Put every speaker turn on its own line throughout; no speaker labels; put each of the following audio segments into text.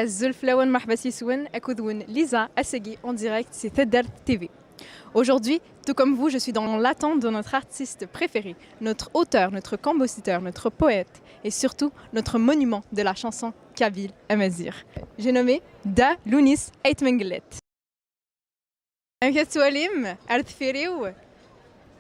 Zulflawen Mahbasiswen, Akoudwen, Lisa Assegui en direct, c'est Tedder TV. Aujourd'hui, tout comme vous, je suis dans l'attente de notre artiste préféré, notre auteur, notre compositeur, notre poète et surtout notre monument de la chanson Kabyle Amazir. J'ai nommé Da Lounis Aitmengelet. كتواليم أرثفيريو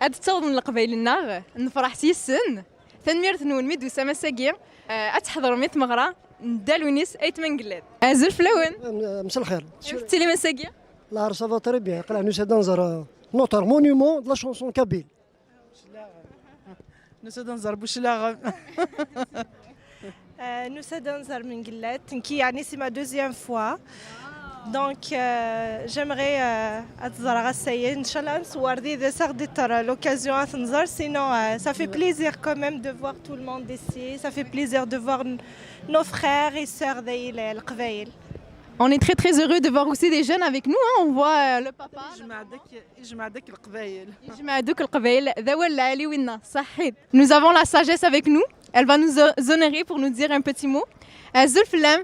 أتتصور من القبائل النار نفرح سيسن ثنمير ثنون ميدو سماساقي أتحضر ميت مغرى دالونيس أيت منقلات أزل فلون
مساء الخير.
تيلي مساقي
لا رسافا تري بيان قلع نوسا دنزر نوتر مونيمون دو لا شونسون كابيل
نوسا دنزر بوشلاغ
نوسا دنزر من قلات نكي يعني سي ما دوزيام فوا Donc, j'aimerais essayer, Inch'Allah, l'occasion à Thanzar. Sinon, ça fait plaisir quand même de voir tout le monde ici. Ça fait plaisir de voir nos frères et sœurs d'Aïl Qbaïl.
On est très très heureux de voir aussi des jeunes avec nous. Hein. On voit le papa. Nous avons la sagesse avec nous. Elle va nous honorer pour nous dire un petit mot. Zulflam.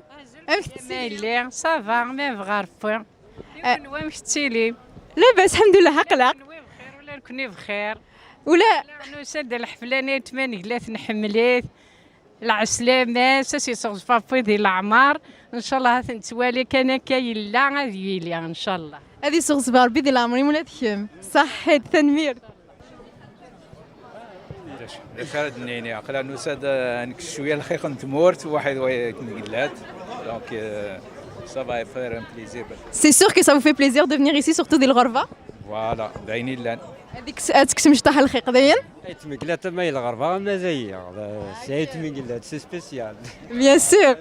Ça va, mais غارفة. وين كتيلي؟
لاباس الحمد لله حقلق.
ولا نكوني بخير.
ولا
نسد الحفلانية تماني قلات نحمليت. العسلامة ساسي صوص بابي ديال العمار. إن شاء الله هتنتوالي كان كايلا غاديلي إن شاء الله.
هذه صوص باربي ديال العمري ولا تخيم. صحيت تنمير.
خالد النيني عقلا نسد نكش شويه الخيق نتمورت واحد ويتنقلات دونك ça va faire un plaisir.
C'est sûr que ça vous fait plaisir de venir ici surtout ديال الغربة.
فوالا باينين لان.
هذيك تكتم شطح الخيق داين.
يتمقلات ما الغربة مزية سايت مقلات سي سبيسيال.
Bien sûr.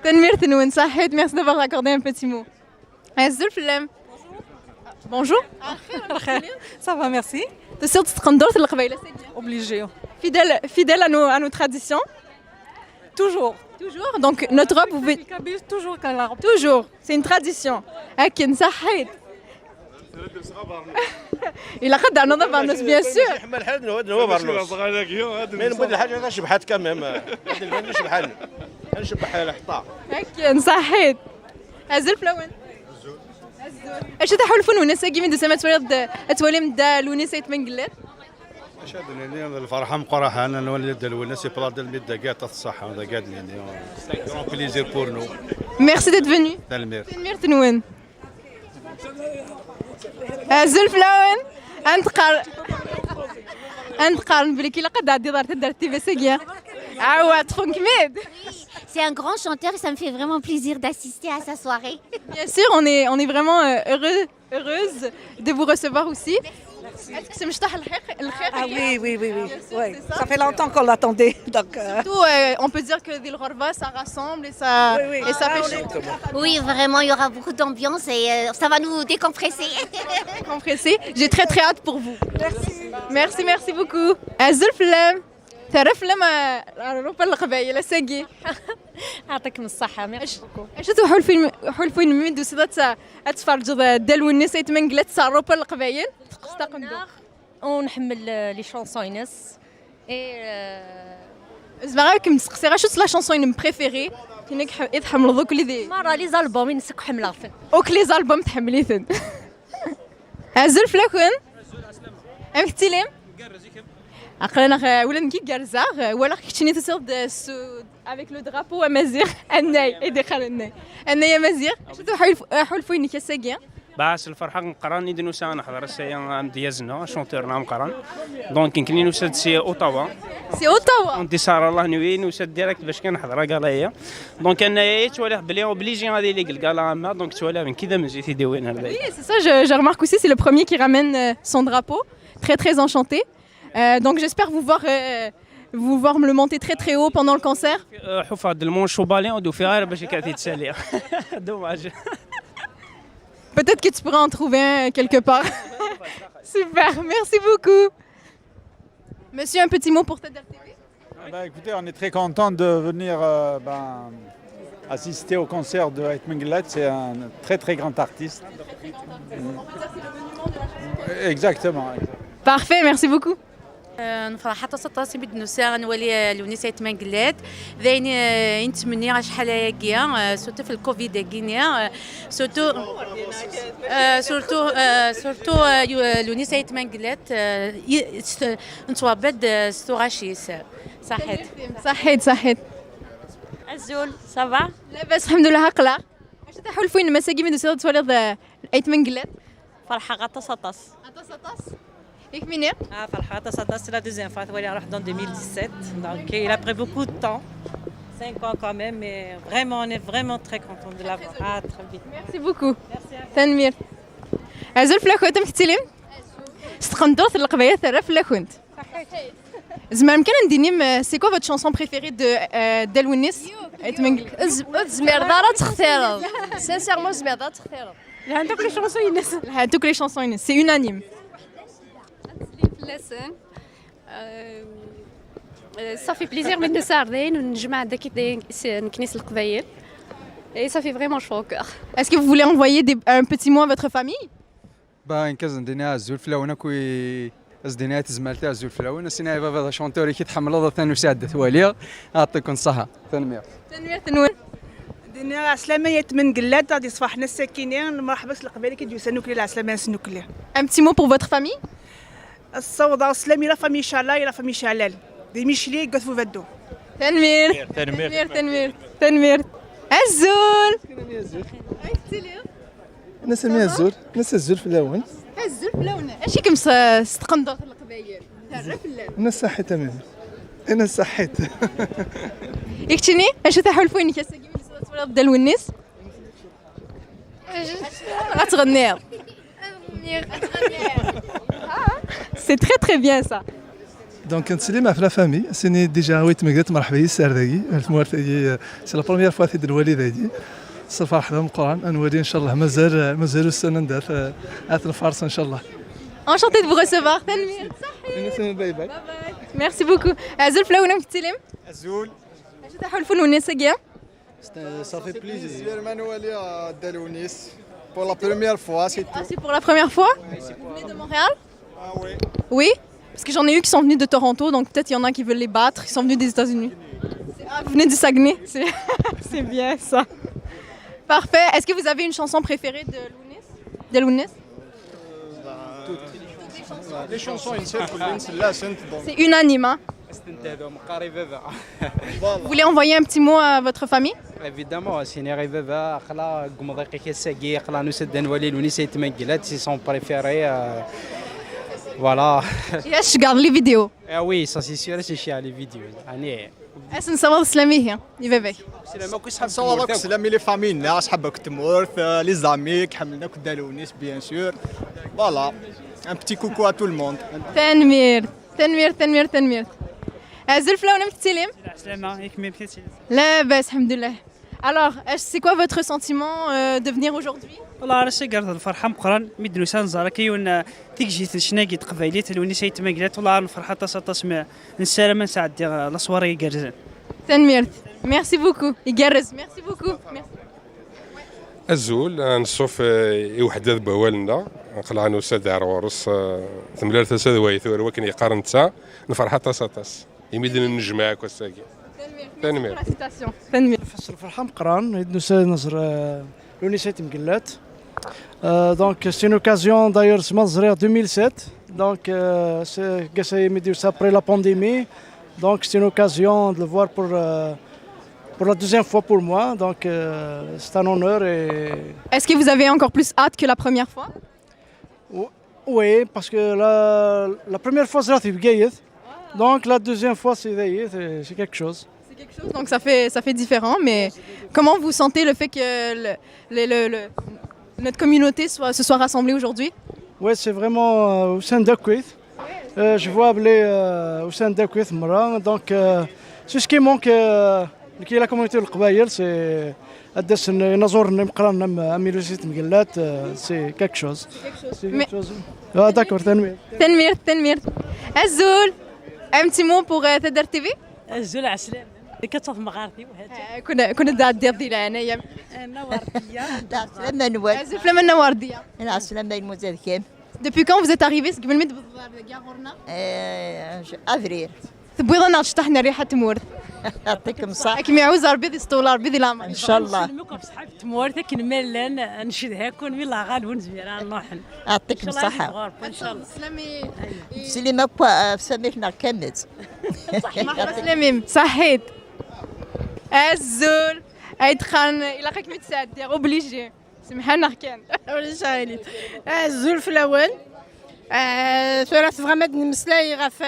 تنمير تنون صحيت merci d'avoir accordé un petit mot. عزل فلام. Bonjour.
Ça va, merci.
تسير تتقندر القبيلة
Obligé.
fidèle à nos traditions.
Toujours.
Toujours. Donc notre robe vous pouvez
Toujours quand la robe.
toujours. C'est une tradition. أكن صحيت. إلا قد نضرب برنوس bien sûr.
يحمل حالنا وهذا هو برنوس. من بود الحاجة هذا شبحات كمام. هذا اللي شبحان. نشبح الحطة.
أكن صحيت. أزل فلون. اش تحول فنون نساقي من دسمات اتولم دا لونيسيت من قلات
شادني الفرحه مقرحه انا نولد الولد سي بلا ديال الميدا كاع الصحه هذا قادني كرون بليزير بور نو
ميرسي ديت فيني
تلمير
تنون ازل فلون انت قارن بلي كي لقد عدي دار تدار تي في ساقيه عوات فونكميد.
C'est un grand chanteur et ça me fait vraiment plaisir d'assister à sa soirée.
Bien sûr, on est vraiment heureuse de vous recevoir aussi. Est-ce que c'est Mchtah el-Khair?
Ah oui. Ça fait longtemps qu'on l'attendait. Donc,
Surtout, on peut dire que Dil Ghorba, ça rassemble et ça, et ça fait chaud.
Oui, vraiment, il y aura beaucoup d'ambiance et ça va nous décompresser.
Compressé. J'ai très très hâte pour vous. Merci beaucoup. Azul Flam. تعرف لما روبا القبائل ساقي
يعطيكم الصحة ميرسي بوكو.
اش حول فين من دوسات اتفرج دال والناس يتمنقلات صار روبا القبائل تقندو
ونحمل لي شونسوينس
زعما نسقسي غا شو لا شونسون بريفيري كينك يتحمل دوك اللي دي
مرة لي زالبوم نسك حملها فن
اوك لي زالبوم تحمليثن عزل فلاكون امكتيلم أقلنا ولا نكي كارزا ولا كتشني تصيب avec le drapeau amazir الناي يدخل الناي الناي امازيغ شتو حول فين كساقيا
باس الفرحة نقران إذا نوسا نحضر السيا ديازنا شونتور نام قران دونك يمكن نوسا سي أوتاوا انتصار الله نوي نوسا ديريكت باش كنحضر قاليا دونك أنا توالي بلي اوبليجي غادي لي قال ما دونك توالي من كذا من جيتي ديوين هذا.
Oui, c'est ça, je remarque aussi, c'est le premier qui ramène son drapeau, très enchanté. Donc j'espère vous voir me le monter très haut pendant le concert.
حفاظ المونش وبالين ودو في غير باش كاتي تسالي. دوماج.
Peut-être que tu pourras en trouver un quelque part. Super, merci beaucoup. Monsieur, un petit mot pour Tedder TV.
Écoutez, on est très content de venir assister au concert de Aitmengelet. C'est un très grand artiste. Exactement.
Parfait, merci beaucoup.
نفرح حتى 16 بد نساء نولي الونيسة مانقلات ذاين نتمنى شحال هكايا سورتو في الكوفيد هكايا سورتو الونيسة مانقلات نتوابد ستوغاشيس
صحيت
الزول صافا
لاباس الحمد لله هقلا اش تحول فين مساكي من دوسير تولي ايت منقلات
فرحة غطا سطاس
ياك منير
فرحة غطا سطاس c'est la deuxième fois تولي نروح dans 2017 donc il a pris beaucoup de temps 5 ans quand même mais vraiment on est vraiment très content de l'avoir très vite
merci beaucoup تنمير ازول فلا كنت مكتلم استقندرت القبايه ثرا فلا كنت زعما كان ندينيم سي كوا فوت شانسون بريفيري دو ديال ونيس ايت منقلات
زمير دارا تختار سانسيرمون زمير دارا تختار
toutes les chansons Inès. Toutes les chansons Inès. C'est unanime.
Ça fait plaisir من نساردين ونجمع داك نكنيس القبايل. Et ça fait vraiment chaud au cœur.
Est-ce que vous voulez envoyer un petit mot à votre famille?
باين كازن دينا زول فلاونا كوي ازدينات زمالتها زول فلاونا سينا بابا شونتوري كي تحمل هذا ثاني وساده تواليا يعطيكم الصحه تنمير
دينا العسلامة يتمن قلات غادي صفاحنا الساكنين مرحبا القبائل كيديو سنوكلي العسلامة سنوكلي.
Un petit mot pour votre famille?
الصوضة السلامي لا فامي شالا لا فامي شالال دي ميشلي قثفو فدو.
تنمير الزول
نسميها الزول الزول في الاول
اش كم استقندر القبايل
انا صحيت تماما انا صحيت
يكتشني اش تحول فين كاساكي من صوره ديال ونيس غتغني سي تري بيان سا
دونك نسلم في لا فامي سيني ديجا ويت مقات مرحبا يساردي الموالفه سي لا بروميير فوا في الوالده دي صفاح من القران انوالي ان شاء الله مازال السنه ندار الفارس ان شاء الله.
Enchantée de vous recevoir. تنمير
باي باي.
Merci beaucoup. زول فلاونا مكتلم
الزول
اش تحول فين ونيس كيا
صافي بليزير مانوالي دالونيس pour la première fois c'est tout.
Ah, c'est pour la première fois? Vous venez de Montréal?
Ah oui.
Oui, parce que j'en ai eu qui sont venus de Toronto, donc peut-être il y en a qui veulent les battre, qui sont venus des États-Unis. Ah, vous venez du Saguenay, c'est bien ça. Parfait. Est-ce que vous avez une chanson préférée de Lounis?
Les chansons
c'est unanime, hein? Vous voulez envoyer un petit mot à votre famille?
Évidemment, c'est une rêve. Akhala gomdaki kesagi, akhala nous c'est denwali l'unis et mangilat, c'est son préféré. Voilà.
Yes, je garde les vidéos.
Ah oui, ça c'est sûr, c'est chez les vidéos. Année.
Est-ce que ça va se lamer hein? Il va bien.
نصورك سلامي لي فامينا صحابك تمورث لي زاميك حملناك دالونيس بيان سور فوالا ان بتي كوكو ا تو الموند.
تنمير زول فلاونا مكتلم
السلامة ياك مي بخير
لاباس الحمد لله. Alors, c'est quoi votre sentiment de venir aujourd'hui?
والله راه شي قرض الفرحه مقران مدنوسان زاركي ون تيجي تشناقي تقبايلي تلوني سيت ماقلات والله الفرحه تصم نسالم نساعد الصواري يقرزن
تنمير ميرسي بوكو يقرز ميرسي بوكو
الزول نصوف يوحد بوالنا نقلع نوساد عروس ثملال تساد ويثور ولكن يقارن تسا نفرحه تصاطس يمدن نجمعك وساكي تنمير
فصل الفرحه مقران نوساد نزر l'UNICEF مقلات donc c'est une occasion d'ailleurs c'est Mazrir 2007 donc c'est qu'essayé de dire ça après la pandémie donc c'est une occasion de le voir pour la deuxième fois pour moi donc c'est un honneur et
est-ce que vous avez encore plus hâte que la première fois?
Oui parce que la première fois c'est Bgaïd donc la deuxième fois c'est quelque chose.
Donc ça fait différent, mais comment vous sentez le fait que notre communauté se soit rassemblée aujourd'hui?
Oui, c'est vraiment Hussein Dakwith. Je vois appeler Hussein Dakwith Mara. Donc c'est ce qui manque qui est la communauté de l'Qbaïl, c'est قداش نزور نقرا اميلوسيت مقلات c'est quelque chose. C'est quelque chose. Ah d'accord,
تنمير. الزول un petit mot pour Tedder TV?
الزول عسلام كتصف مغارتي وهذا
كنا دير ديال انايا
النوارديه
لما نوال
زف لما النوارديه
انا عسلام باين مزاد كام
Depuis quand vous êtes arrivé قبل ما تبدأ غورنا؟
افريل.
تبغي انا تشطحنا ريحة تمورت.
يعطيكم الصحة.
كي معوز ربي دستولار بيدي لام.
ان شاء الله.
نسلمكم بصحة تمورت كنمل نشدها كون ملا غالبون زميران نروحن.
يعطيكم الصحة.
ان شاء الله.
سلامي.
سليمة سامحنا كمز.
سلامي صحيت. الزول أيدخان إلا خاك متساعد اوبليجي. سمحنا كان.
ولا شايلين. الزول في الأول. ثلاث غمد نمسلاي غف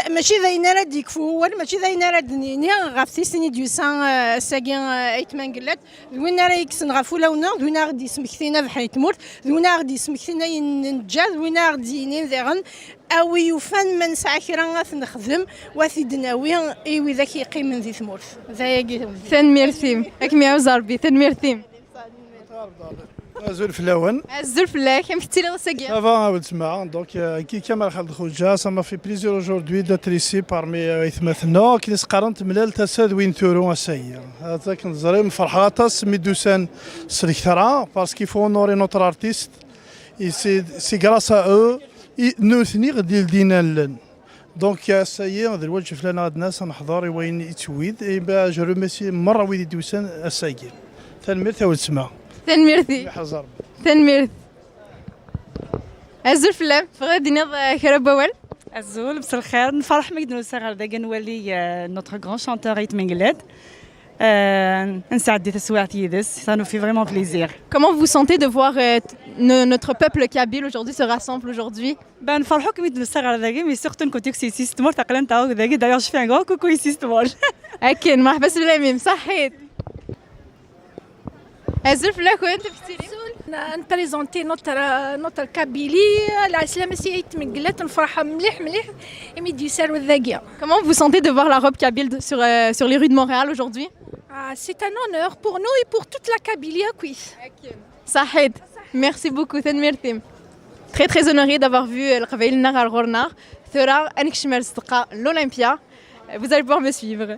ماشي ذاين راه ديكفول ماشي ذاين راه دنيني غف سيسني دوسان ساكين ايتمان قلات وين راه يكسن غفولا وين غادي سمكتينا بحال تموت وين غادي سمكتينا ينجاز وين غادي نذغن او يفن من ساعه كرا غنخدم وثدناوي ايوي ذاك يقيم من ذي ثمورت ذايا
ثان ميرثيم اك ميعوز ربي ثان ميرثيم
زول فلاون
زول فلاك كيف كنتي لا ساكي
سافا ولد سما دونك كي كمال خالد خوجا سما في بليزيور اوجوردي دات ريسي بارمي ايثمثنا كنيس قارنت ملال تساد وين تورو اسايا هذا كنزري من فرحاتس ميدوسان سريكترا باسكو فو نوري نوتر ارتيست سي غراس ا او نوثني غادي لدينا لن دونك يا سايي هذا الوجه فلان هاد الناس نحضر وين يتويد با جو ريميسي مره وين دوسان اسايا تنمير تا ولد سما
تنميرتي تنميرت الزول فلام فغادي نض كربوال
الزول بس الخير نفرح مقدر نسغر داك نولي نوتر غران شانتور ريت منجلاد نسعد تسويعتي يدس ça nous fait vraiment plaisir.
Comment vous sentez de voir notre peuple kabyle aujourd'hui se rassemble aujourd'hui?
Ben نفرحوا كي نسغر داك مي سورتو نكونتيك سي سيستمور تقلن تاو داك d'ailleurs je fais un grand coucou ici سيستمور.
اكيد مرحبا سلامي صحيت. الزول فلا كنت بتيري
نبريزونتي نوتر كابيلي العسلامة سيت مقلات نفرحها مليح يمدي يسار والذاقية.
Comment vous sentez de voir la robe kabyle sur les rues de Montréal aujourd'hui?
C'est un honneur pour nous et pour toute la Kabylie à Kouis.
صحيت. Merci beaucoup تنميرتي. Très très honoré d'avoir vu القبائل النهار غورنا ثورة أنك شمال صدقة l'Olympia. Vous allez pouvoir me suivre.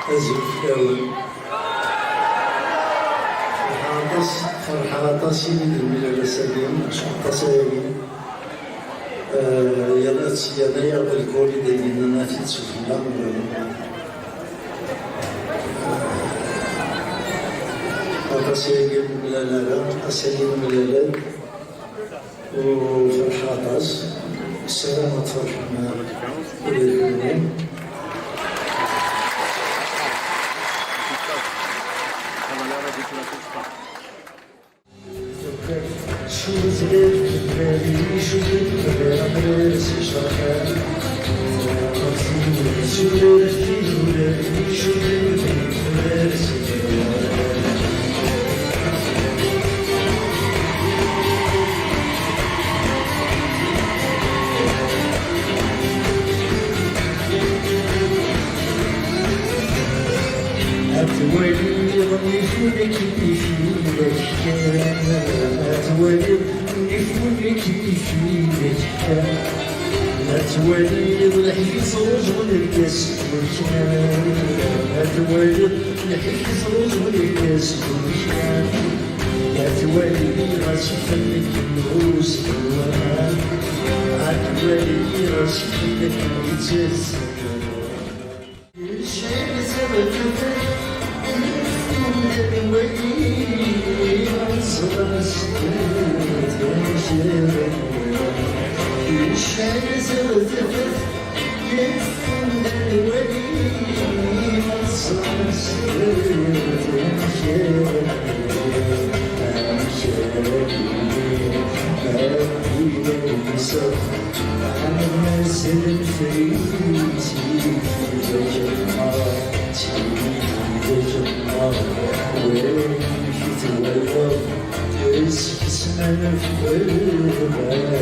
الزفاوي فرحة طاسيني الملل السليم تصاوي يلا سيانا يلا الكولي دايما نافي تسفلا طاسيني الملل أسالين الملل وفرحة طاس السلامة فرحنا إلى أتولي يغني فيك الوالد الحيس رجل الكاس والكيان الوالد الحيس رجل الكاس والكيان الوالد غاشف لك النوس الوان الوالد غاشف لك الجاز الشعر سبب الوالد صغر سكوت يا شباب الشعر سبب يسند الولي صغر سكوت يا شباب أنا الناس الفريتي في جمعة وين في تولد اسك اسمنا في الغابات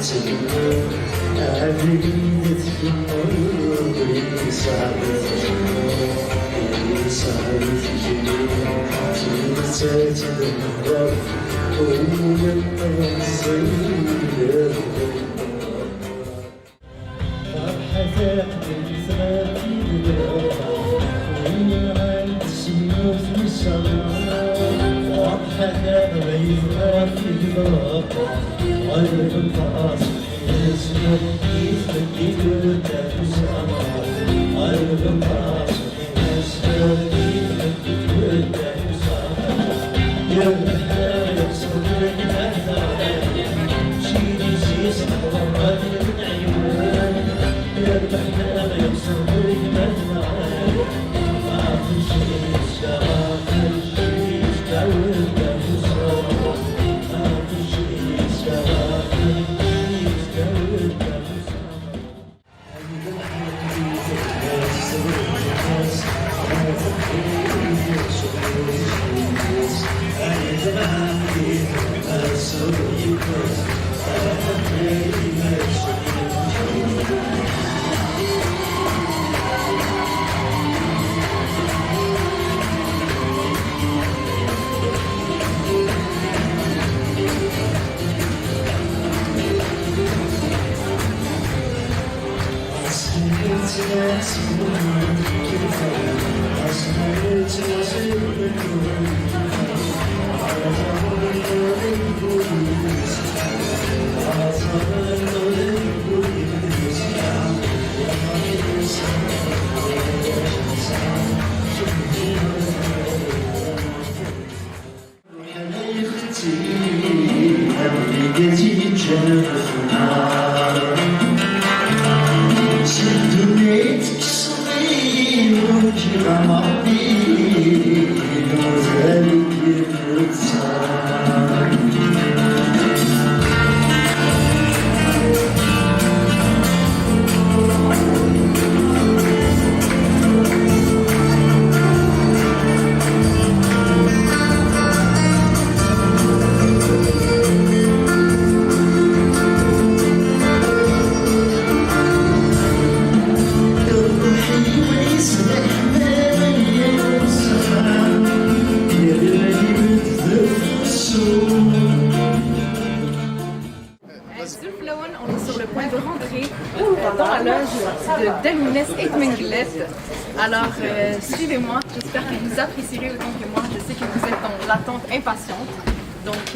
سليمة عبيدة في النور صعبة صعبة في النهار طول الصيف فرحتك بالثلاثي وين عند السيوف للسماء فرحتك بالثلاثي غير الفاصل اسمه يثبت ودك السماء غير الفاصل اسمه يثبت ودك السماء يا الحال صدرك أهدى شيلي سيس حرمات العيون يا الحال صدرك أهدى ما في شيء شغال شيء اشتوت بفصال ما في شيء شغال شيء اشتوت بفصال
Alors, suivez-moi, j'espère que vous apprécierez autant que moi. Je sais que vous êtes dans l'attente impatiente. Donc,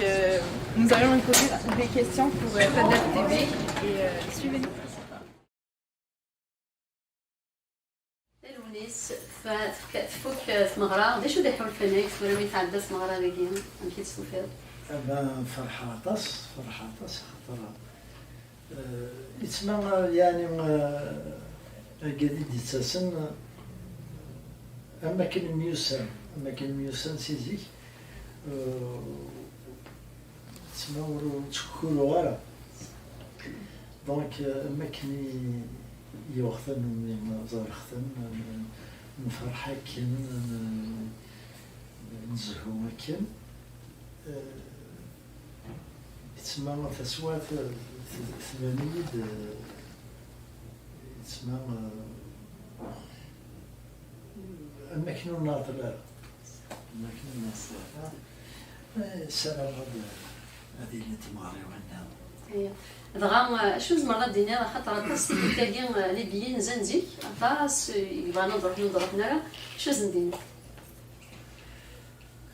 nous allons lui poser des questions pour FEDER TV et suivez-nous.
الونيس فوق ثمغرة دي شو دي حول فينيكس ولا ميتعدى ثمغرة ديالي أمشي تسوفير
أنا فرحاطس خاطر يتسمى يعني الجديد يتساسن أماكن ميوسان سيزيك تسمى تشكولو غارة دونك أماكن يوختن من زارختن نفرح كن نزهو مكن يتسمى تسوات ثمانية يتسمى أماكن الناظرة السلام هذه اللي تماري وغناها.
دغا شوز مرات دينا خاطر طاس تاكي لي بيين زنزي طاس يبغى نضرب نرا شوز ندير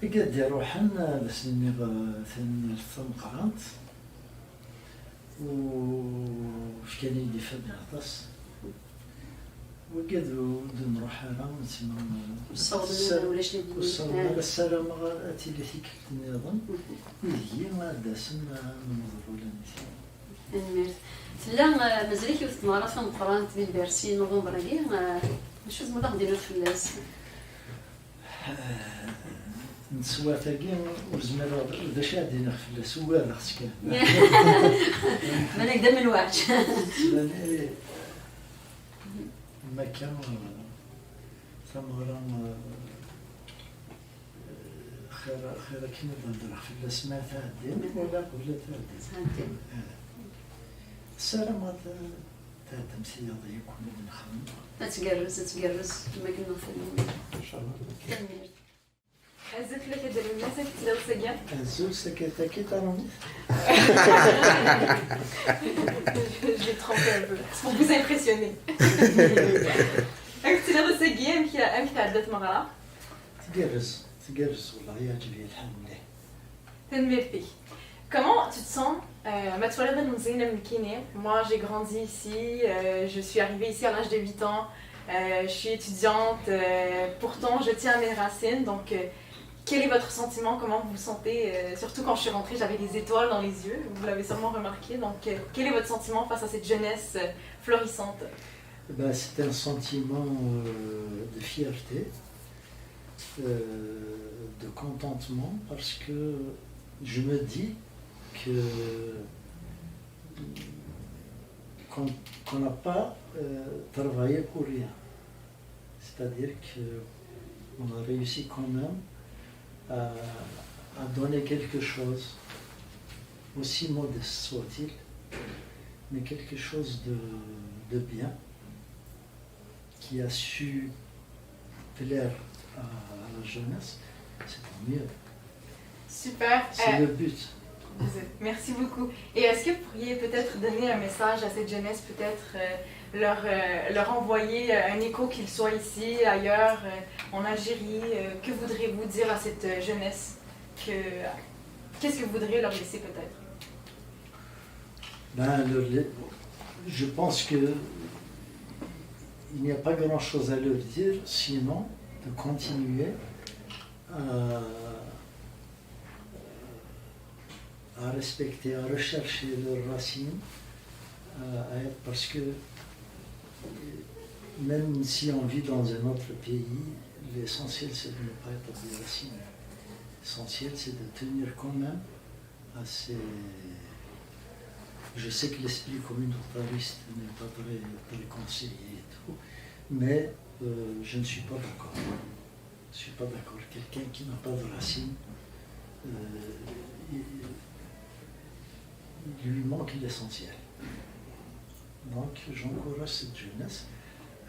قد يروحن بس اني ثاني ثم قرانت وش كان يدي فدنا طاس وقد نروح انا نسمع
الصوت ولا شي
والصوت السلام اتي لي فيك النظام هي ما داسن نمضر ولا نسي
لا مازال كيف مرات في القران بالبرسي نوفمبر كاع شوز مرات نديرو فلاس
نسوا تاكي وزمر باش غادي نخفل سوا خصك
مالك دم الوعج
ما كان ثمرة خير كيما ندير في السماء تعدي ولا قبل تعدي السلامات تاع التمثيل هذا يكون نخدم
تتقرز كما قلنا في
ان شاء الله
عزت لك هذا المسك تلاو سجان
الزول سكت كي تروني
Je vais tremper un peu pour vous impressionner. قلت لها سجان كي امك عدت مغرا
تقرز والله يعجبني الحال مليح
تنمرتي. Comment tu te sens Moi j'ai grandi ici, je suis arrivée ici à l'âge de 8 ans, je suis étudiante, pourtant je tiens à mes racines, donc quel est votre sentiment, comment vous vous sentez surtout quand je suis rentrée j'avais des étoiles dans les yeux, vous l'avez sûrement remarqué, donc quel est votre sentiment face à cette jeunesse florissante?
C'est un sentiment de fierté, de contentement, parce que je me dis qu'on n'a pas travaillé pour rien. C'est-à-dire qu'on a réussi quand même à donner quelque chose, aussi modeste soit-il, mais quelque chose de bien, qui a su plaire à la jeunesse, c'est tant mieux.
Super.
C'est le but.
Merci beaucoup. Et est-ce que vous pourriez peut-être donner un message à cette jeunesse, peut-être leur envoyer un écho qu'ils soient ici, ailleurs, en Algérie? Que voudriez-vous dire à cette jeunesse? Qu'est-ce que vous voudriez leur laisser peut-être?
Je pense qu'il n'y a pas grand-chose à leur dire, sinon de continuer à respecter, à rechercher leurs racines, parce que même si on vit dans un autre pays, l'essentiel c'est de ne pas être des racines. L'essentiel c'est de tenir quand même à ces... Je sais que l'esprit communautariste n'est pas très conseillé et tout, mais je ne suis pas d'accord. Je ne suis pas d'accord. Quelqu'un qui n'a pas de racines, il lui manque l'essentiel. Donc j'encourage cette jeunesse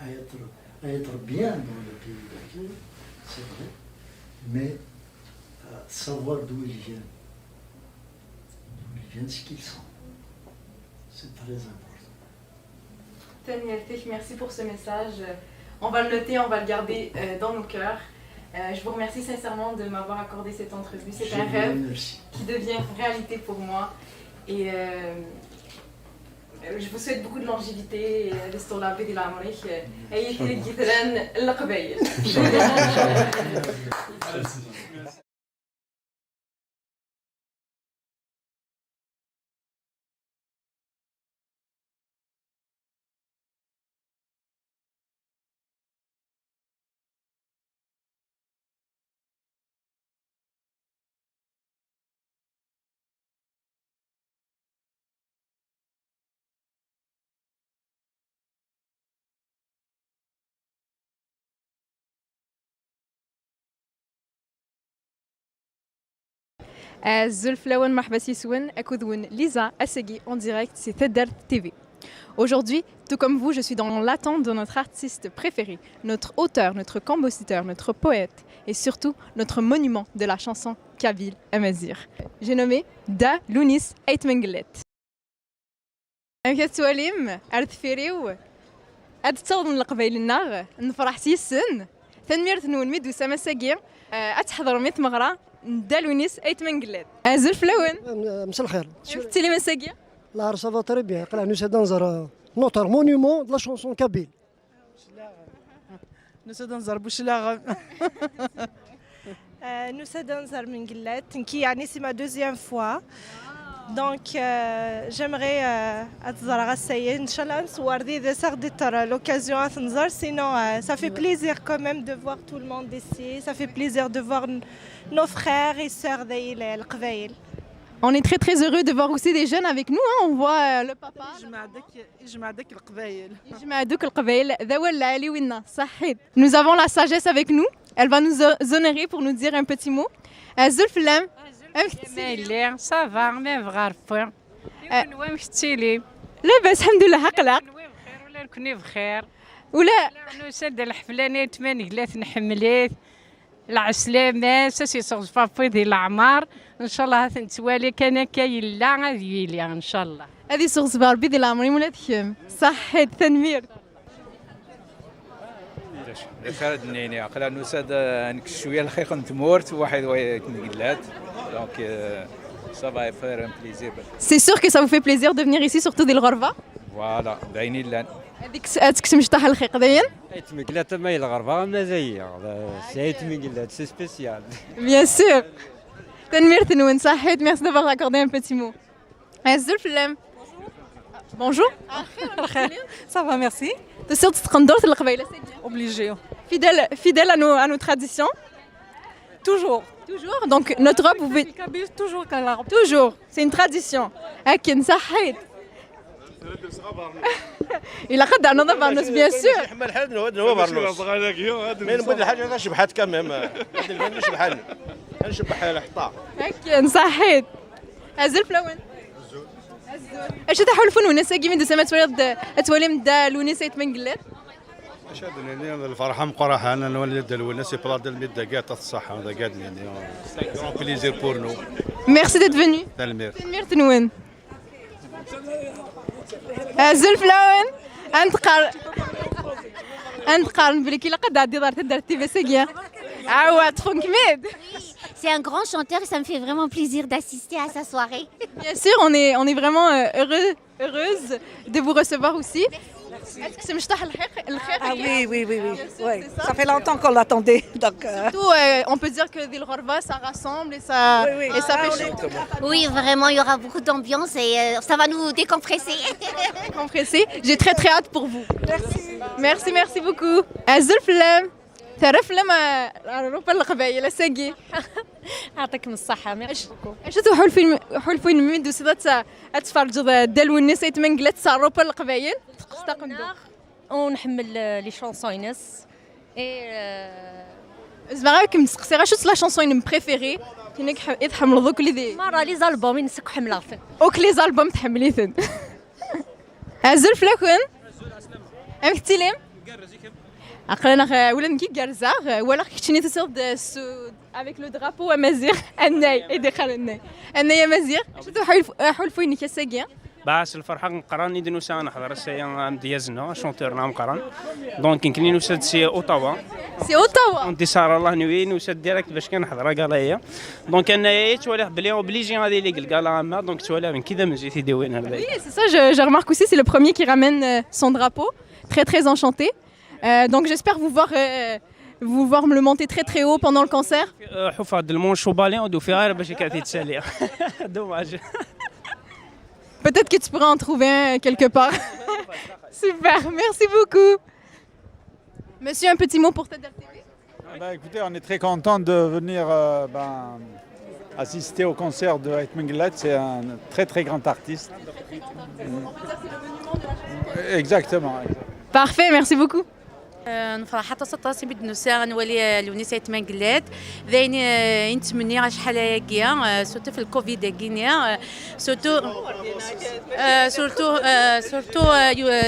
à être bien dans le pays d'accueil, c'est vrai, mais à savoir d'où ils viennent. D'où ils viennent, ce qu'ils sont. C'est très important.
Merci pour ce message. On va le noter, on va le garder dans nos cœurs. Je vous remercie sincèrement de m'avoir accordé cette entrevue. C'est un rêve qui devient réalité pour moi. Et je vous souhaite beaucoup de longévité et l'histoire de la Amérique. Et il est guidran l'aqbayl. Zulflaouen Mahbassissouen, Akoudwoun, Lisa, Assegui, en direct, c'est Teddart TV. Aujourd'hui, tout comme vous, je suis dans l'attente de notre artiste préféré, notre auteur, notre compositeur, notre poète et surtout notre monument de la chanson Kabyle Amazir. J'ai nommé Da Lounis Aitmenglet. كتواليم أرثفيريو أتتصور من القبائل النار نفرح سيسن تنمير نون ميدو سما ساقي أتحضر ميت مغرى دالونيس أيتمنقلات أزل فلون
مساء الخير
شفتي لي مساقي
لا رسافا تري بيان قلع نوسا دنزر نوتر مونيومون دو لا شونسون كابيل
نوسا دنزر بوشلاغ نوسا دنزر من قلات نكي يعني سي ما دوزيام فوا Donc, j'aimerais l'occasion à Thanzar. Sinon, ça fait plaisir quand même de voir tout le monde ici. Ça fait plaisir de voir nos frères et sœurs d'Aïl.
On est très très heureux de voir aussi des jeunes avec nous. Hein. On voit le papa. Nous avons la sagesse avec nous. Elle va nous honorer pour nous dire un petit mot. Zulflam.
Ça va, mais غارفة. وين مشتي لي؟
لاباس الحمد لله حقلق.
ولا نكوني بخير.
ولا
نسد الحفلانية تماني قلات نحمليت. العسلامة ساسي صغفا فيدي الأعمار. إن شاء الله هتنتوالي كان كايلا غادي إن شاء الله.
هذه صغفا بيدي الأعمار ولا تخيم. صحيت تنمير.
خالد النيني عقلا نساد نكش شويه الخيق نتمورت واحد ويتنقلات دونك ça va faire un plaisir.
C'est sûr que ça vous fait plaisir de venir ici surtout ديال الغرفة.
فوالا بايني لان
هذيك تكتم شطح الخيق داين.
يتمقلات ما الغرفة مزية سايت مقلات سي سبيسيال.
Bien sûr. تنمير تنون صحيت merci d'avoir accordé un petit mot. عزول فلام. Bonjour.
Ça va, merci.
تسير تتقندر القبيلة ساكية.
Obligé.
Fidèle à nos traditions.
Toujours.
Toujours. Donc notre robe, vous pouvez.
Toujours quand la robe.
Toujours. C'est une tradition. أكيد صحيت. إلا قد عنا برنوس bien sûr.
حمل حد هو برنوس. من بود الحاجة هذا شبحات كمهم. هذا اللي شبحان. نشبح الحطة.
أكيد صحيت. أزل فلون. اش تحولفون ونسا كيما دوسا ما تولي من لونيس يتمنقلات
اشهد ان الفرحه مقرحه انا نولد الونا سي بلا ديال الميدا كاع الصحه هذا كاع يعني كرون بليزير بور نو
ميرسي ديت فيني
تنمير
تنوين زلف لون انت قارن بلي كي لقد عدي دار تدار تي في ساكيا عوات فونكميد.
C'est un grand chanteur et ça me fait vraiment plaisir d'assister à sa soirée.
Bien sûr, on est vraiment heureuse de vous recevoir aussi. Est-ce que c'est Mchtah el-Khair?
Ah oui. Ça fait longtemps qu'on l'attendait. Donc,
surtout, on peut dire que Dil Ghorba, ça rassemble et ça, et ça fait chaud.
Oui, vraiment, il y aura beaucoup d'ambiance et ça va nous décompresser.
Décompresser. J'ai très très hâte pour vous. Merci beaucoup. Azul Flam. تعرف لما روبا القبائل ساقي
يعطيكم الصحة ميرسي بوكو.
اش حلفين من دوسات اتفرجوا دالو الناس يتمنقلات صار روبا القبائل تقندو
ونحمل لي شونسوينس
زعما نسقسي شو لا شونسون بريفيري كينك يتحملوا دوك اللي دي
مرة لي زالبوم نسق حملاثن
اوك لي زالبوم تحمليثن عزل فلاكون امكتيلم أقلنا ولا نجي جرزار ولا كشني تصير avec le drapeau amazir الناي يدخل الناي amazir شو حلفوا إنك ساقية
باس الفرحة مقران يدنو سانا حضر السيا ديازنا شونتور نام قران دونك يمكن نوسد سي اوتاوا انتصار الله نوي نوسد ديريكت باش كنحضر قاليا دونك انا يتولى بلي اوبليجي غادي لي قال ما دونك تولى من كذا من جيتي دوين هذا.
Oui, c'est ça, je remarque aussi c'est le premier qui ramène son drapeau, très enchanté. Donc j'espère vous voir me le monter très haut pendant le concert.
حفاظ المونش وبالين ودو في غير باش كاتي تسالي. دوماج.
Peut-être que tu pourras en trouver un quelque part. Super, merci beaucoup. Monsieur, un petit mot pour Tedder TV.
Écoutez, on est très content de venir assister au concert de Aitmenglet. C'est un très grand artiste. Exactement.
Parfait, merci beaucoup.
نفرح حتى 16 بدنا ساعة نولي لونيسة يتمنقلات ذاين نتمنى شحال هكايا سورتو في الكوفيد هكايا سورتو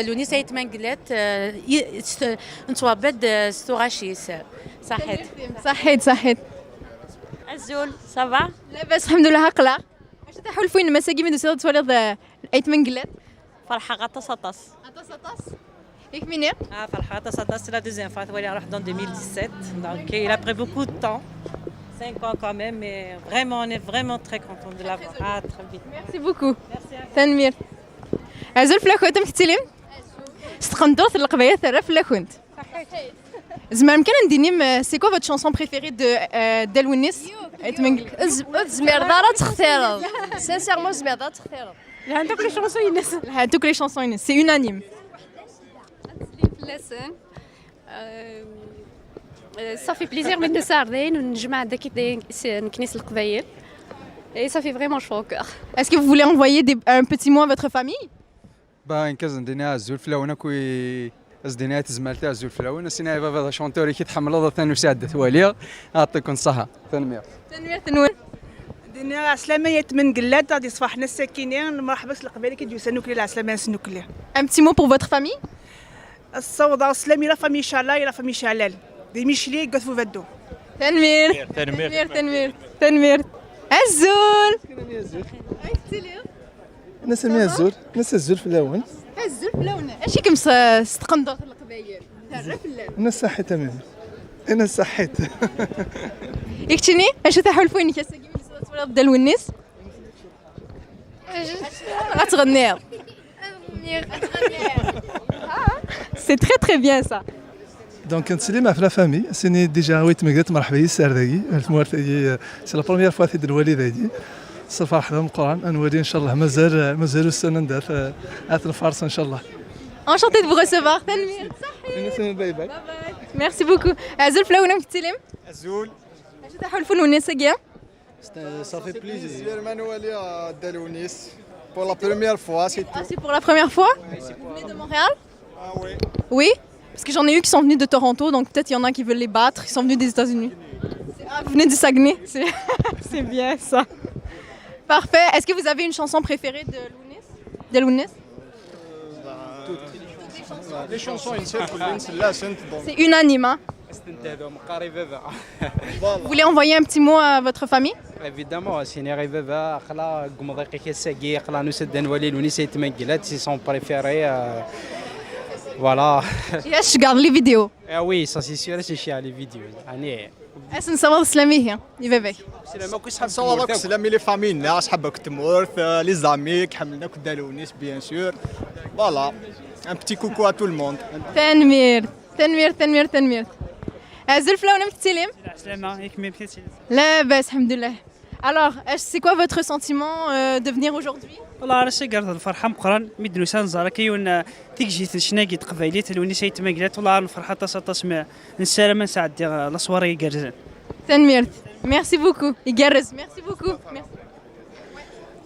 لونيسة يتمنقلات نتوابد ستوغاشيس صحيت.
الزول صافا
لاباس الحمد لله هقلا. اش تحولفين مساكي من دوسير توالد ايت من قلات
فرحة غطا سطاس
ياك منير
Farhata Satas, c'est la deuxième fois. Il est en 2017. Donc, il a pris beaucoup de temps. 5 ans quand même, mais vraiment, on est vraiment très contents de l'avoir. Ah, très vite.
Merci beaucoup. تنمير ازول فلا كنت مكتلم ستقندوث القبايه ثرا فلا كنت زعما ممكن نديني سي كو فوت شانسون بريفيري دو ديال ونيس ايتمنقل
زمير دارا تختار سانسيرمون زمير دارا تختار
لها دوك لي شونسون ينس لها دوك لي شونسون ينس سي اونانيم
لسن صافي بليزير من نساردين ونجمع داك نكنيس القبايل et ça fait vraiment chaud au cœur.
Est-ce que vous voulez envoyer un petit mot à votre famille?
باين كازن دينا الزول فلاونا كوي ازدينا تزمالتا الزول فلاونا سينا بابا شونتوري كي تحمل هذا ثاني وسعد ثواليا يعطيكم الصحه تنمير
تنون
دينا عسلامه من قلات غادي صباحنا الساكنين مرحبا القبائل كيجيو سنوكلي العسلامه سنوكلي.
Un petit mot pour votre famille?
الصودا سلامي لا فامي شالا لا فامي شالال دي ميشلي قفو فدو.
تنمير تنمير الزول
نسميها الزول الزول في الاول
الزول في الاول اش كيم ستقندر القبايل تعرف لا
انا صحي تمام انا صحيت
يكتشني اش تحولفوني كاسكي من صوره ديال ونيس غتغني سي تري تري بيان سا
دونك نسلم في لا فامي سيني ديجا ويت مقدت مرحبا يسار داكي الموالد سي لا بروميير فوا في الوالده دي صفاح حدا من القران انوالي ان شاء الله مازال السنه ندات الفارس ان شاء الله.
Enchantée de vous recevoir. تنمير
باي باي.
Merci beaucoup. زول فلاونا مكتلم
الزول
اش تحولفون ونيس كيا
صافي بليزير مانوالي دالونيس pour la première fois c'est tout.
Ah, c'est pour la première fois? Vous venez de Montréal?
Ah oui.
Oui? Parce que j'en ai eu qui sont venus de Toronto, donc peut-être il y en a qui veulent les battre, ils sont venus des États-Unis. Ah, vous venez du Saguenay, c'est bien ça. Parfait. Est-ce que vous avez une chanson préférée de Lounis?
Les chansons,
c'est unanime, hein? Vous voulez envoyer un petit mot à votre famille?
Évidemment, c'est une rêve. خلا قمضيقي كيساقي خلا نسد نولي لونيس يتمنقلات سي سون بريفيري voilà.
Je regarde les vidéos.
Ah oui, ça c'est sûr, c'est chiant les vidéos. يعني
اسن صواب سلامي يبابك.
سلامة كويس صوابك سلامي لي فامينا صحابك تمورث لي زاميك حملنا كدا لونيس بيان سور. فوالا. Un petit coucou à tout le monde.
تنمير. زول فلاونا مكتلم؟
العسلامة ياك مي بكيتي.
لاباس الحمد لله. Alors, c'est quoi votre sentiment de venir aujourd'hui?
والله راه شكرت الفرحه مقران مدنوسان زاركي ون تيجي شناقي تقبايلي تلوني سي تماقلات والله الفرحه تصما نسالم نساعد الصوار يقرزن
تنميرت ميرسي بوكو يقرز ميرسي بوكو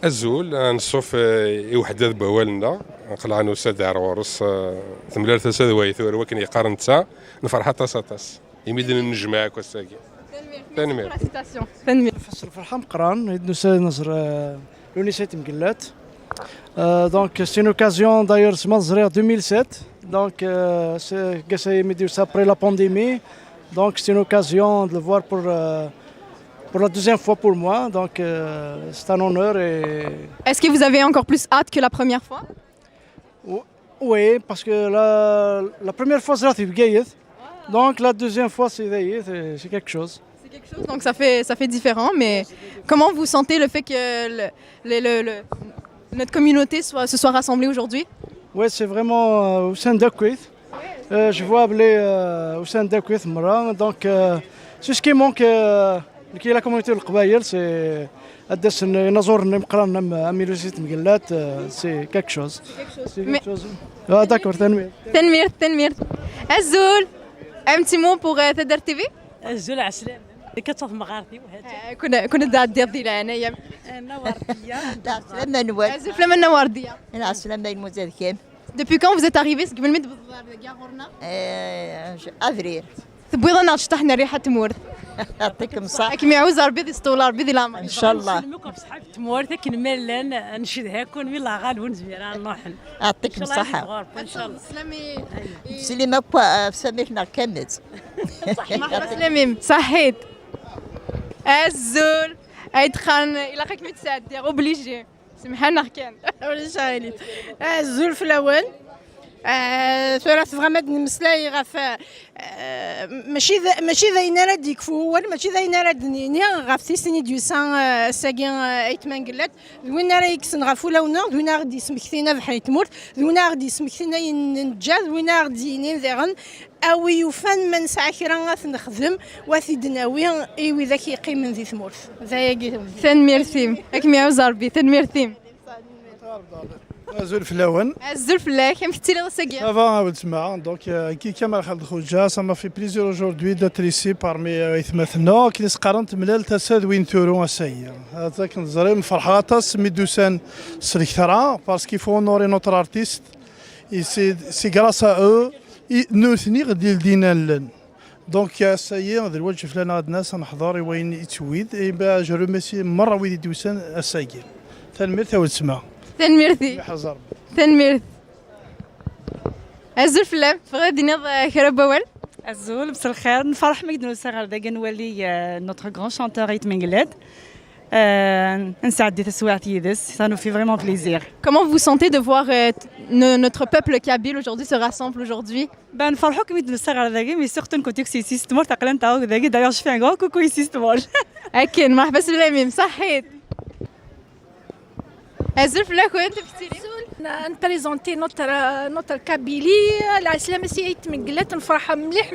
الزول نصوف يوحد بوالنا نقلع نوساد عرورس ثملار تساد وايثور ولكن يقارن تسا نفرحه تصاطس يمدن نجمعك وساكي تنمير
فصل الفرحه مقران نوساد نصر l'UNICEF Mguellat. Donc c'est une occasion d'ailleurs c'est en 2007. Donc c'est après la pandémie. Donc c'est une occasion de le voir pour la deuxième fois pour moi. Donc c'est un honneur.
Est-ce que vous avez encore plus hâte que la première fois?
Oui, parce que la première fois c'est Gaïd. Donc la deuxième fois c'est quelque chose.
Donc ça fait différent, mais comment vous sentez le fait que notre communauté se soit rassemblée aujourd'hui?
Oui, c'est vraiment au sein d'Akwith. Je vois au sein d'Akwith, donc c'est ce qui manque qui est la communauté de l'Qbaïl, c'est c'est quelque chose. Ah, d'accord,
Tenmir. Azoul, un petit mot pour Tedder TV?
الزول عسلامة كتصف مغارتي
كنا دير ديلا انايا
انا ورديه العسلامة نوال
الزفلة من ورديه
العسلامة المزال كام.
Depuis quand vous êtes arrivés قبل ما تبدأ كاغورنا؟
افريل.
تبغي ظن تشطحنا ريحة تمورث.
يعطيكم الصحة.
كيما يعوز ربي $100 بيدي لامر.
ان شاء الله.
نسلمكم بصحة تمورث كنملان نشدها كون ولا غالون زميران نروحن.
يعطيكم الصحة.
ان شاء الله.
سلامي.
سلامة سميتنا كامل.
سلامي صحيت. الزول أيدخان إلا خاك متساعد أوبليجي سمحنا كان
ولا شايلين الزول في الأول ثلاث غمد نمسلاي غف ماشي ذاين راه ديكفول ماشي ذاين راه دنيني غف تيسني دوسان ساكين ايتمان قلات وين راه يكسن غف ولا ونار وين غادي يسمكتينا بحال تموت وين غادي يسمكتينا ينجاز وين غادي ينين ذيغن او يوفان من ساعه كرا نخدم واثي دناوي اي ذاك يقيم من ذي ثمورت ذايا
ثان ميرثيم اكمي عزربي ثان ميرثيم
الزول فلاون
الزول فلا كيف كنتي لا ساكي
سافا ولد سما دونك كي كمال خالد خوجا سما في بليزيور اجوردي دات ليسي بارمي يثمثنا كنيس قارنت ملال تساد وين تورو اسايا هذا كنزري من فرحاطاس ميدوسان سريكثرا باسكو فو اونوري نوتر ارتيست سي غراس ا او نوثني غدي لدينا لن دونك اسايا هذا الوجه فلان هاد الناس نحضر وين يتويد اي با جو ريميسي مره وين يدوسان اسايا تنمير ولد سما
تنميرتي تنميرت الزول فلام فغادي نض كربوال
الزول بس الخير نفرح مكدنو ساغر داك نولي نوتر غران شانتور ايت منجلاد نسعد تسويعتي يدس ça nous fait vraiment plaisir.
Comment vous sentez de voir notre peuple kabyle aujourd'hui se rassemble aujourd'hui?
Ben نفرحوا كمدنو ساغر داك مي سورتو نكونتو سي سيستمور تقلن تاو داك دايوغ جو في ان غران كوكو سيستمور
اكيد مرحبا بالسلامه صحيت الزول فلا كنت فتيلي
نبريزونتي نوتر كابيلي العسلامه سي تمقلات نفرح مليح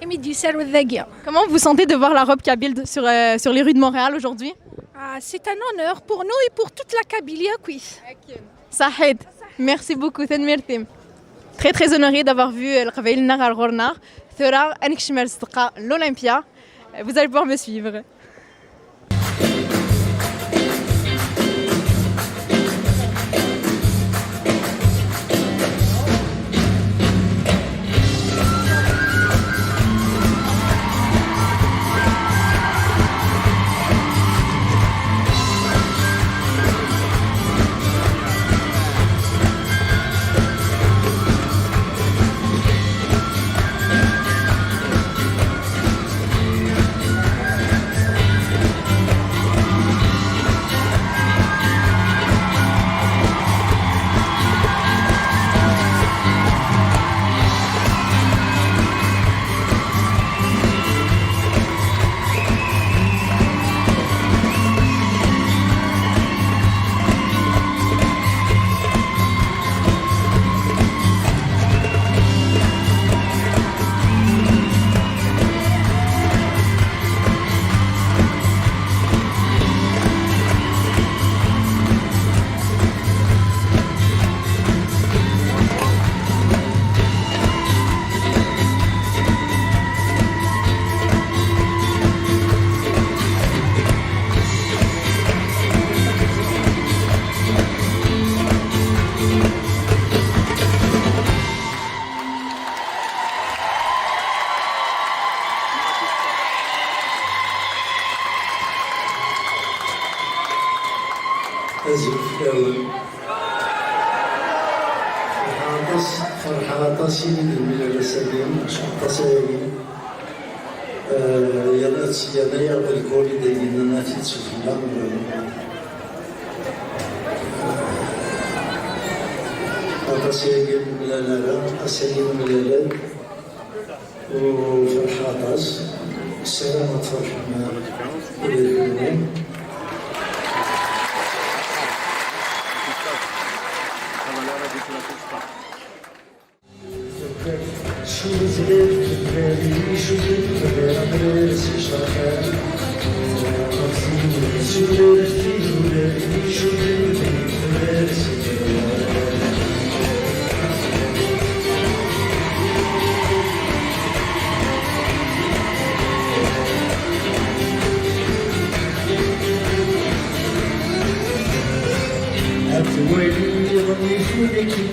ايمي ديسار والذاقيه.
Comment vous sentez de voir la robe kabyle sur les rues de Montréal aujourd'hui?
C'est un honneur pour nous et pour toute la Kabylie à Kuis.
صحيت merci beaucoup تنميرتي très très honoré d'avoir vu القبائل النار الغورنار ثورة أنك شمال صدقة l'Olympia. Vous allez pouvoir me suivre.
فرحة طاسين من السلام طاسين يلا تسيانا يا بالكولي دايرين ناتي تسفلا طاسين من لا أسلم من لا وفرحة طاس السلامة فرحة ولكن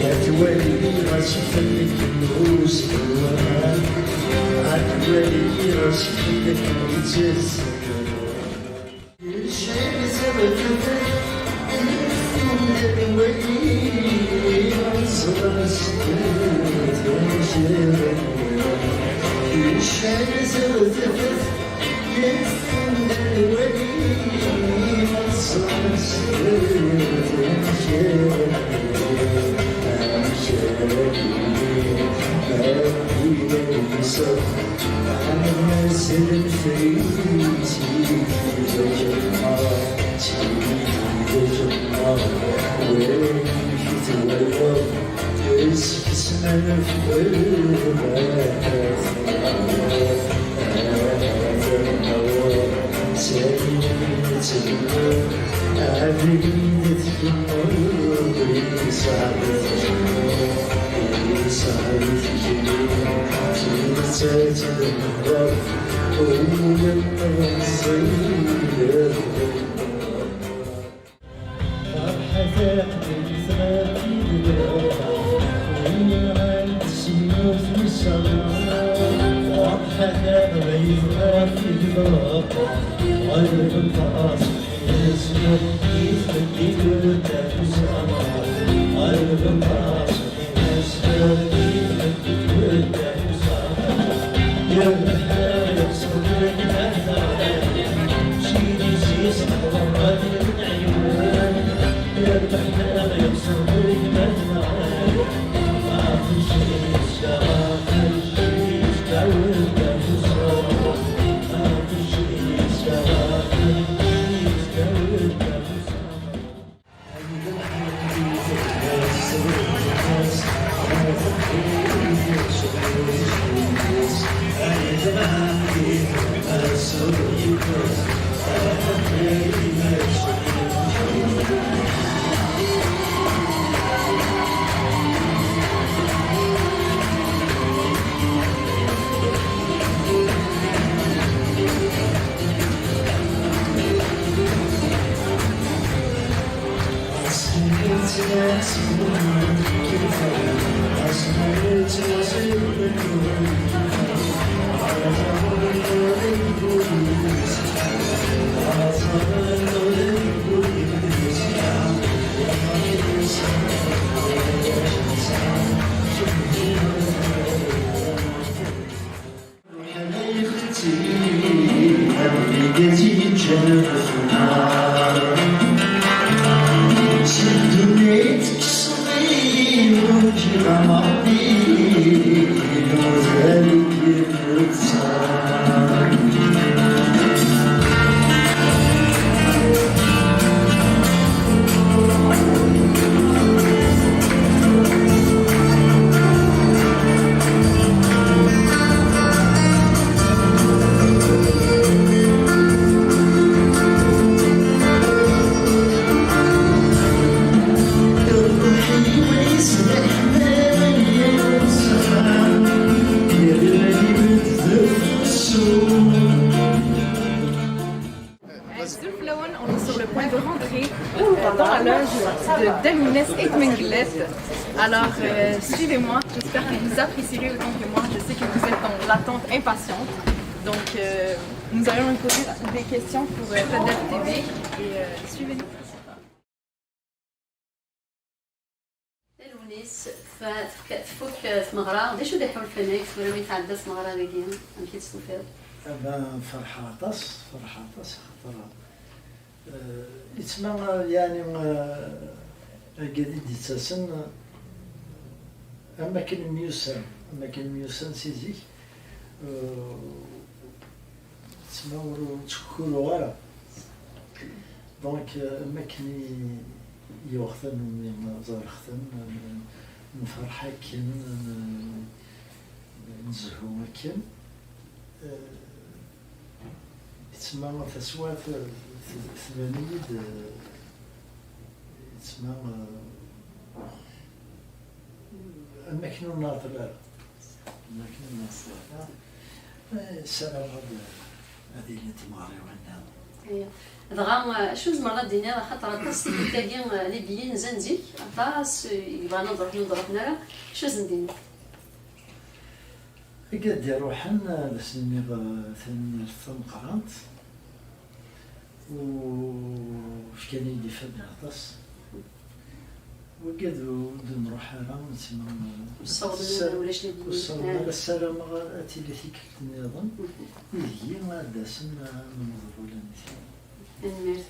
يا توالي راسي فلك النوس الوان عتوالي راسي فلك الجز الشيء سبب الولي عصر سكت وجري الشيء سبب الولي عصر سكت
Alors, suivez-moi. J'espère que vous apprécierez autant que moi. Je sais que vous êtes en attente impatiente. Donc, nous allons poser des questions pour Tadar TV et suivez-nous.
الونيس فوق في مغرى داش ديحوا الفنايك ولا ما يتعدى مغرى ديالي مشيت تستفاد
أنا فرحة خاطر يتسمى يعني الجديد يتسن أما كان ميوسن سيزيك تسمى تشكروا غيره دونك أما كني يوختن من زارختن من فرحة كن نزهو مكن تسمى تسوى ثمانية تسمى المكنون ناطر السنة هذه اللي تماري وعندنا
دغا شوز مرات دينا خاطر طاس تاكي لي بيين زنزي طاس يبغى نضرب هنا شوز ندير
قد يروحن لسني ثاني ثم قرانت وش كان يدي فدنا طاس وقد نروح على نسمع
الصوت ولا شنو
الصوت السلام اتي لي ثيك النظام هي ما داسن نمر ولا
نمير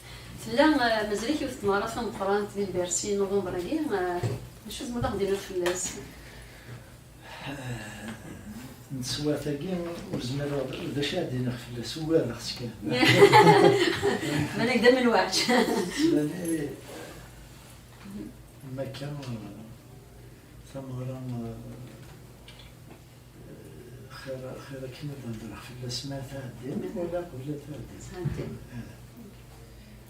لا مازال كيف مرة في مقران ديال بيرسي نوفمبر هادي شوز مرة نديرو الفلاس
نسوا تاكي وزمر باش غادي نخفل سوال خصك
مالك دم الوعد
ما كان ثمرة خير كيما ندير في السماء تعدي ولا قبل تعدي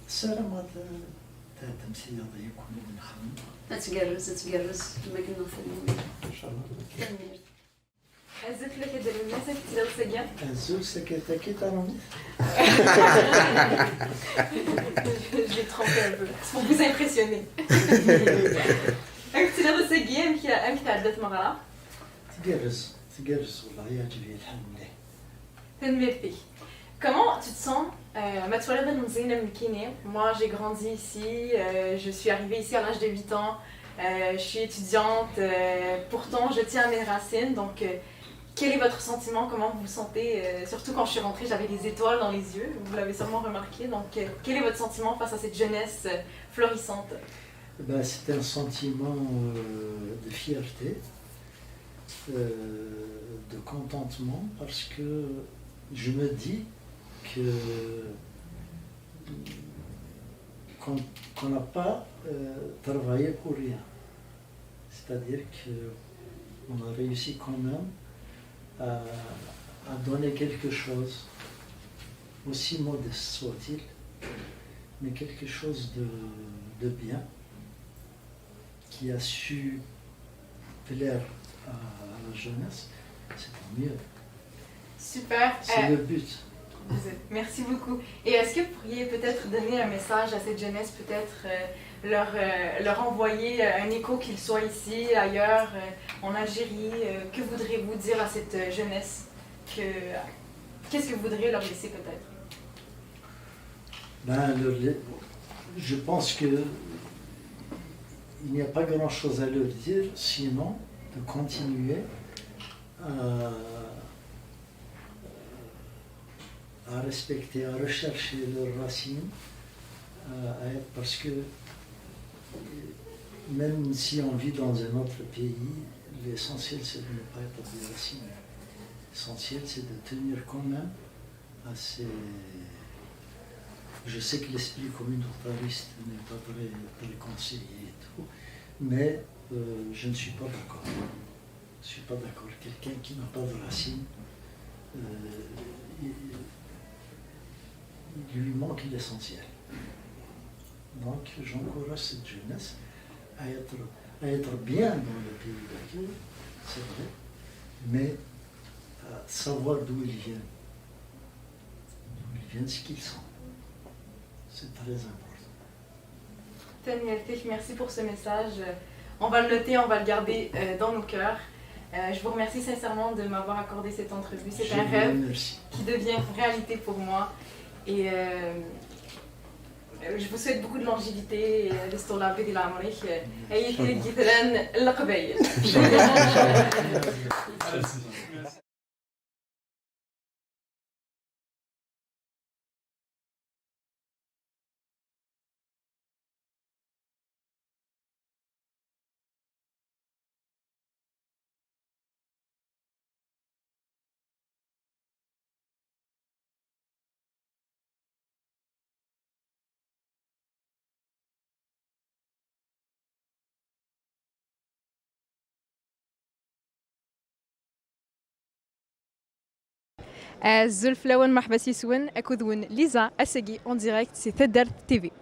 السلامات تاع التمثيل يكون نخدم
تتقرز كما كنا في
ان شاء الله
عزف لك هذا الناس كتير ساقيه
عزوز سكتة كي تروني
Je vais tremper un peu pour vous impressionner. كتير ساقيه يمكن عدت مغرى
تقرز والله يعجبني الحال مليح
تنميرتي. Comment tu te sens Moi j'ai grandi ici, je suis arrivée ici à l'âge de 8 ans, je suis étudiante, pourtant je tiens à mes racines, donc quel est votre sentiment, comment vous vous sentez surtout quand je suis rentrée j'avais des étoiles dans les yeux, vous l'avez sûrement remarqué, donc quel est votre sentiment face à cette jeunesse florissante?
C'est un sentiment de fierté, de contentement, parce que je me dis qu'on n'a pas travaillé pour rien. C'est-à-dire qu'on a réussi quand même à donner quelque chose, aussi modeste soit-il, mais quelque chose de bien, qui a su plaire à la jeunesse, c'est tant mieux.
Super.
C'est le but.
Merci beaucoup. Et est-ce que vous pourriez peut-être donner un message à cette jeunesse, peut-être leur envoyer un écho qu'ils soient ici, ailleurs, en Algérie? Que voudriez-vous dire à cette jeunesse? Qu'est-ce que vous voudriez leur laisser peut-être?
Je pense qu'il n'y a pas grand-chose à leur dire, sinon de continuer à respecter, à rechercher leurs racines, parce que même si on vit dans un autre pays, l'essentiel c'est de ne pas être des racines. L'essentiel c'est de tenir quand même à ces... Je sais que l'esprit communautariste n'est pas très conseillé et tout, mais je ne suis pas d'accord. Je ne suis pas d'accord. Quelqu'un qui n'a pas de racines, il lui manque l'essentiel. Donc j'encourage cette jeunesse à être bien dans le pays d'accueil, c'est vrai, mais à savoir d'où ils viennent. D'où ils viennent, ce qu'ils sont. C'est très important.
Merci pour ce message. On va le noter, on va le garder dans nos cœurs. Je vous remercie sincèrement de m'avoir accordé cette entrevue. C'est un rêve qui devient réalité pour moi. Et je vous souhaite beaucoup de longévité et l'histoire de la Amérique. Et Zulf Lawan Mahbassi Souen, Akoudwoun Lisa Assegui en direct, c'est Tedder TV.